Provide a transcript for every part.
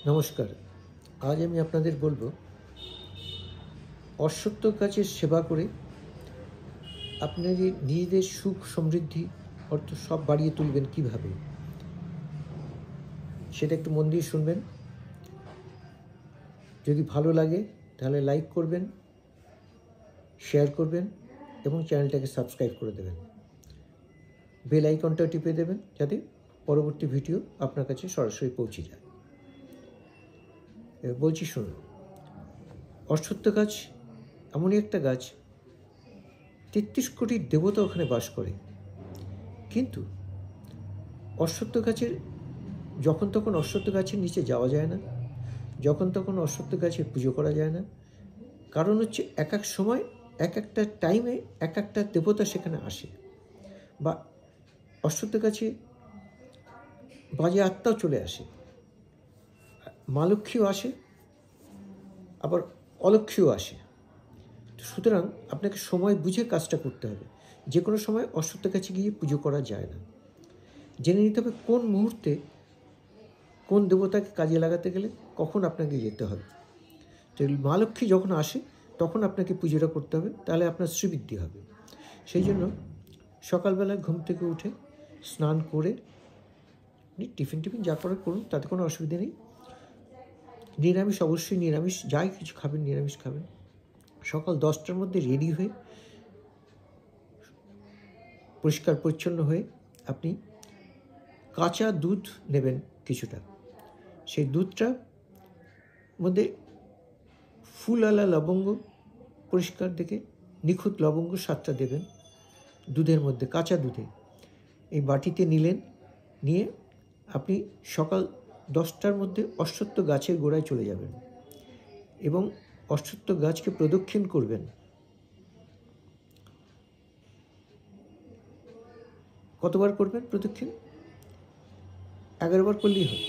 নমস্কার। আজ আমি আপনাদের বলবো অশ্বত্থ গাছের সেবা করে আপনার নিজেদের সুখ সমৃদ্ধি অর্থ সব বাড়িয়ে তুলবেন কিভাবে, সেটা একটু মন দিয়ে শুনবেন। যদি ভালো লাগে তাহলে লাইক করবেন, শেয়ার করবেন এবং চ্যানেলটাকে সাবস্ক্রাইব করে দেবেন। বেল আইকনটা টিপে দেবেন যাতে পরবর্তী ভিডিও আপনার কাছে সরাসরি পৌঁছে যায়। এবার বলছি শুনুন। অশ্বত্থ গাছ এমনই একটা গাছ, ৩৩ কোটি দেবতা ওখানে বাস করে, কিন্তু অশ্বত্থ গাছের যখন তখন অশ্বত্থ গাছের নিচে যাওয়া যায় না, যখন তখন অশ্বত্থ গাছের পুজো করা যায় না। কারণ হচ্ছে এক এক সময় এক একটা টাইমে এক একটা দেবতা সেখানে আসে, বা অশ্বত্থ গাছে বাজে আত্মাও চলে আসে। মা লক্ষ্মীও আসে, আবার অলক্ষ্মীও আসে। সুতরাং আপনাকে সময় বুঝে কাজটা করতে হবে। যে কোনো সময় অশ্বত্থ গাছে গিয়ে পুজো করা যায় না। জেনে নিতে হবে কোন মুহূর্তে কোন দেবতাকে কাজে লাগাতে গেলে কখন আপনাকে যেতে হবে। তো মা লক্ষ্মী যখন আসে তখন আপনাকে পুজোটা করতে হবে, তাহলে আপনার শ্রীবৃদ্ধি হবে। সেই জন্য সকালবেলায় ঘুম থেকে উঠে স্নান করে টিফিন যা করে করুন, তাতে কোনো অসুবিধা নেই। নিরামিষ, অবশ্যই নিরামিষ, যাই কিছু খাবেন নিরামিষ খাবেন। সকাল 10টার মধ্যে রেডি হয়ে পরিষ্কার পরিচ্ছন্ন হয়ে আপনি কাঁচা দুধ নেবেন কিছুটা। সেই দুধটার মধ্যে ফুলওয়ালা লবঙ্গ, পরিষ্কার দেখে নিখুঁত লবঙ্গ 7টা দেবেন দুধের মধ্যে, কাঁচা দুধে। এই বাটিতে নিলেন, নিয়ে আপনি সকাল 10টার মধ্যে অশ্বত্থ গাছের গোড়ায় চলে যাবেন এবং অশ্বত্থ গাছকে প্রদক্ষিণ করবেন। কতবার করবেন প্রদক্ষিণ? 11 বার করলেই হবে।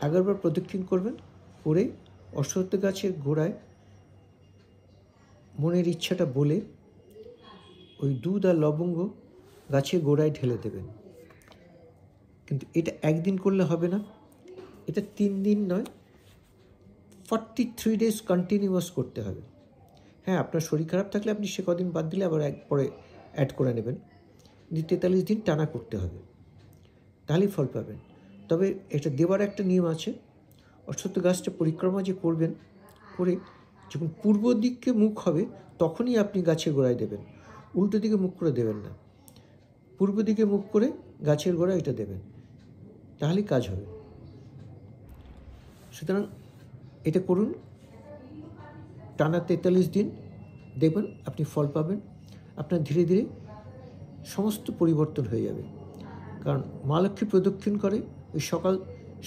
11 বার প্রদক্ষিণ করবেন, করে অশ্বত্থ গাছের গোড়ায় মনের ইচ্ছাটা বলে ওই দুধ আর লবঙ্গ গাছের গোড়ায় ঢেলে দেবেন। কিন্তু এটা একদিন করলে হবে না, এটা 3 দিন নয়, 43 ডেজ কন্টিনিউয়াস করতে হবে। হ্যাঁ, আপনার শরীর খারাপ থাকলে আপনি সে কদিন বাদ দিলে আবার পরে অ্যাড করে নেবেন। 43 দিন টানা করতে হবে, তাহলেই ফল পাবেন। তবে এটা দেওয়ার একটা নিয়ম আছে। অশ্বত্থ গাছটা পরিক্রমা যে করবেন, করে যখন পূর্ব দিকে মুখ হবে তখনই আপনি গাছের গোড়ায় দেবেন, উল্টো দিকে মুখ করে দেবেন না। পূর্ব দিকে মুখ করে গাছের গোড়ায় এটা দেবেন, তাহলেই কাজ হবে। সুতরাং এটা করুন টানা 43 দিন, দেখবেন আপনি ফল পাবেন। আপনার ধীরে ধীরে সমস্ত পরিবর্তন হয়ে যাবে। কারণ মা লক্ষ্মী প্রদক্ষিণ করে ওই সকাল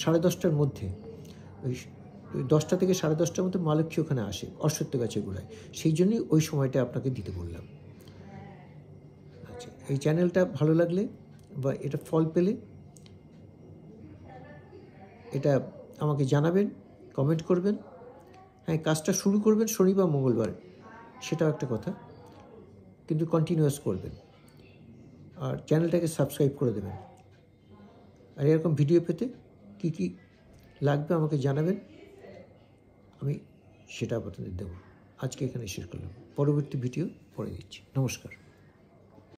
10:30টার মধ্যে, ওই 10টা থেকে 10:30টার মধ্যে মা লক্ষ্মী ওখানে আসে অশ্বত্থ গাছের গোড়ায়। সেই জন্যই ওই সময়টা আপনাকে দিতে বললাম। আচ্ছা, এই চ্যানেলটা ভালো লাগলে বা এটা ফল পেলে এটা আমাকে জানাবেন, কমেন্ট করবেন। হ্যাঁ, কাজটা শুরু করবেন শনি বা মঙ্গলবার, সেটাও একটা কথা, কিন্তু কন্টিনিউয়াস করবেন। আর চ্যানেলটাকে সাবস্ক্রাইব করে দেবেন। আর এরকম ভিডিও পেতে কী কী লাগবে আমাকে জানাবেন, আমি সেটা আপনাদের দেবো। আজকে এখানে শেষ করলাম, পরবর্তী ভিডিও পরে দিচ্ছি। নমস্কার।